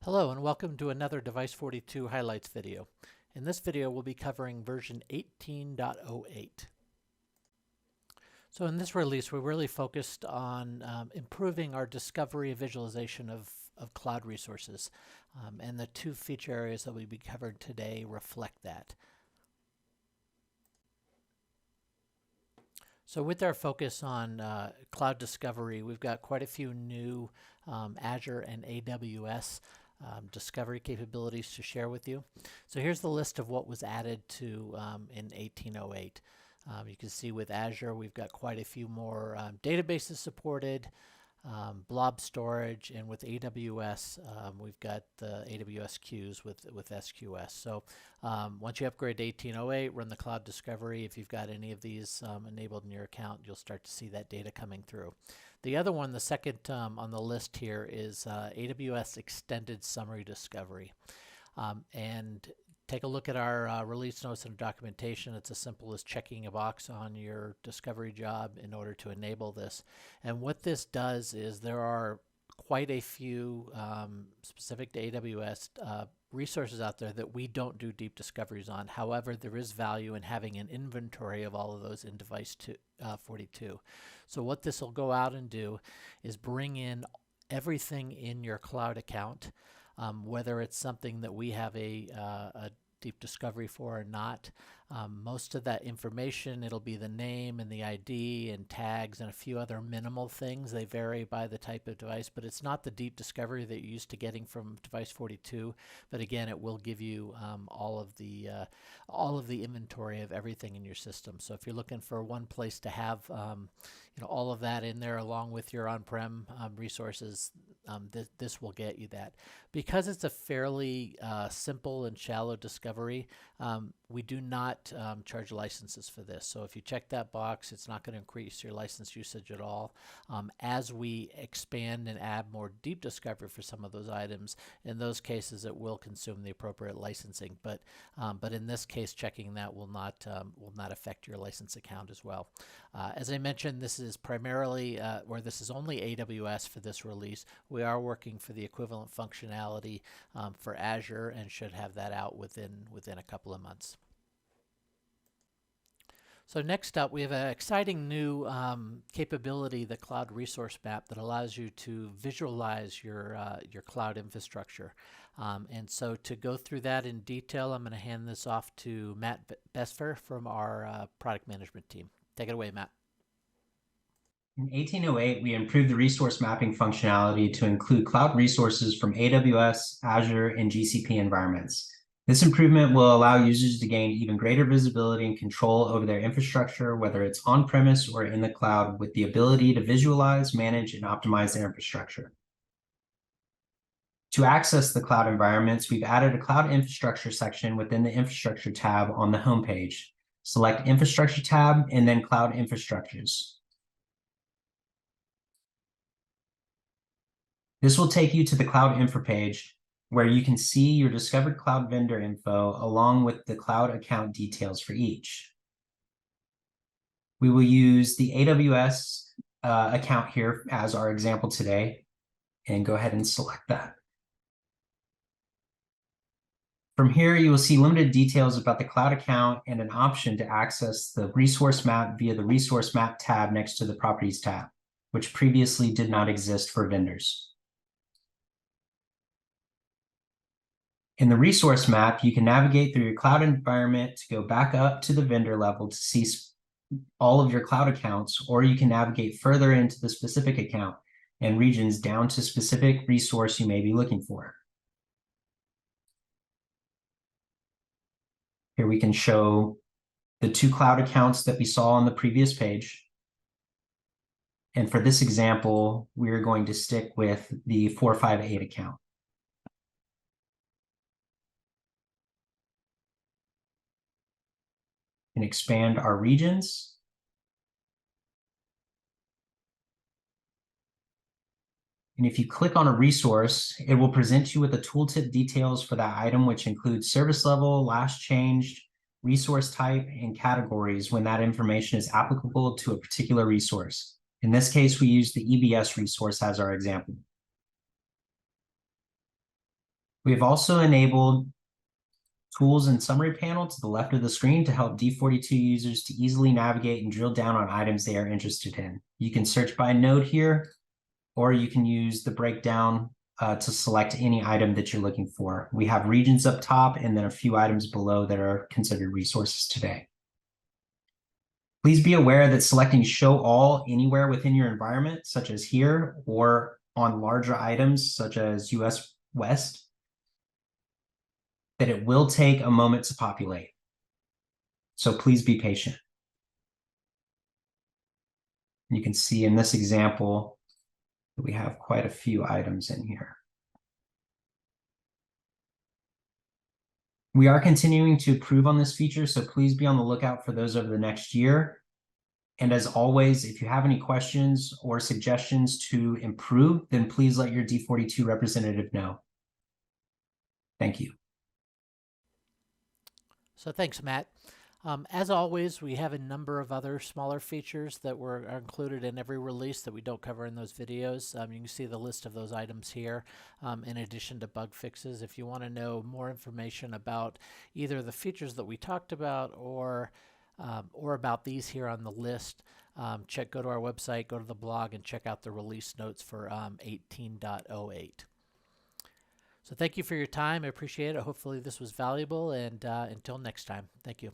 Hello and welcome to another Device 42 highlights video. In this video we'll be covering version 18.08. So in this release we're really focused on improving our discovery and visualization of cloud resources. And the two feature areas that we'll be covering today reflect that. So with our focus on cloud discovery, we've got quite a few new Azure and AWS discovery capabilities to share with you. So here's the list of what was added to in 18.08. You can see with Azure we've got quite a few more databases supported, blob storage, and with AWS we've got the AWS queues with SQS. So once you upgrade to 18.08, run the cloud discovery. If you've got any of these enabled in your account, you'll start to see that data coming through. The other one, the second on the list here, is AWS Extended Summary Discovery. And take a look at our release notes and documentation. It's as simple as checking a box on your discovery job in order to enable this. And what this does is there are quite a few specific to AWS resources out there that we don't do deep discoveries on. However, there is value in having an inventory of all of those in Device 42. So what this will go out and do is bring in everything in your cloud account, whether it's something that we have a deep discovery for or not. Most of that information, it'll be the name and the ID and tags and a few other minimal things. They vary by the type of device, but it's not the deep discovery that you're used to getting from Device 42. But again, it will give you all of the inventory of everything in your system. So if you're looking for one place to have all of that in there along with your on-prem resources, this will get you that. Because it's a fairly simple and shallow discovery, we do not charge licenses for this. So if you check that box, it's not going to increase your license usage at all. As we expand and add more deep discovery for some of those items, in those cases it will consume the appropriate licensing. But in this case, checking that will not affect your license account as well. As I mentioned, this is primarily, or this is only AWS for this release. We are working for the equivalent functionality for Azure and should have that out within a couple of months. So next up, we have an exciting new capability, the Cloud Resource Map, that allows you to visualize your cloud infrastructure. And so to go through that in detail, I'm going to hand this off to Matt Besfer from our product management team. Take it away, Matt. In 18.08, we improved the resource mapping functionality to include cloud resources from AWS, Azure, and GCP environments. This improvement will allow users to gain even greater visibility and control over their infrastructure, whether it's on-premise or in the cloud, with the ability to visualize, manage, and optimize their infrastructure. To access the cloud environments, we've added a cloud infrastructure section within the infrastructure tab on the homepage. Select Infrastructure tab and then Cloud Infrastructures. This will take you to the Cloud Info page, where you can see your discovered cloud vendor info along with the cloud account details for each. We will use the AWS account here as our example today, and go ahead and select that. From here, you will see limited details about the cloud account and an option to access the resource map via the Resource Map tab next to the Properties tab, which previously did not exist for vendors. In the resource map, you can navigate through your cloud environment to go back up to the vendor level to see all of your cloud accounts, or you can navigate further into the specific account and regions down to specific resource you may be looking for. Here we can show the two cloud accounts that we saw on the previous page. And for this example, we're going to stick with the 458 account. And expand our regions. And if you click on a resource, it will present you with the tooltip details for that item, which includes service level, last changed, resource type, and categories when that information is applicable to a particular resource. In this case, we use the EBS resource as our example. We have also enabled tools and summary panel to the left of the screen to help D42 users to easily navigate and drill down on items they are interested in. You can search by node here, or you can use the breakdown to select any item that you're looking for. We have regions up top and then a few items below that are considered resources today. Please be aware that selecting show all anywhere within your environment, such as here, or on larger items such as US West, that it will take a moment to populate. So please be patient. You can see in this example that we have quite a few items in here. We are continuing to improve on this feature, so please be on the lookout for those over the next year. And as always, if you have any questions or suggestions to improve, then please let your D42 representative know. Thank you. So thanks, Matt. As always, we have a number of other smaller features that are included in every release that we don't cover in those videos. You can see the list of those items here, in addition to bug fixes. If you want to know more information about either the features that we talked about or about these here on the list, go to our website, go to the blog, and check out the release notes for 18.08. So thank you for your time. I appreciate it. Hopefully this was valuable, and until next time, thank you.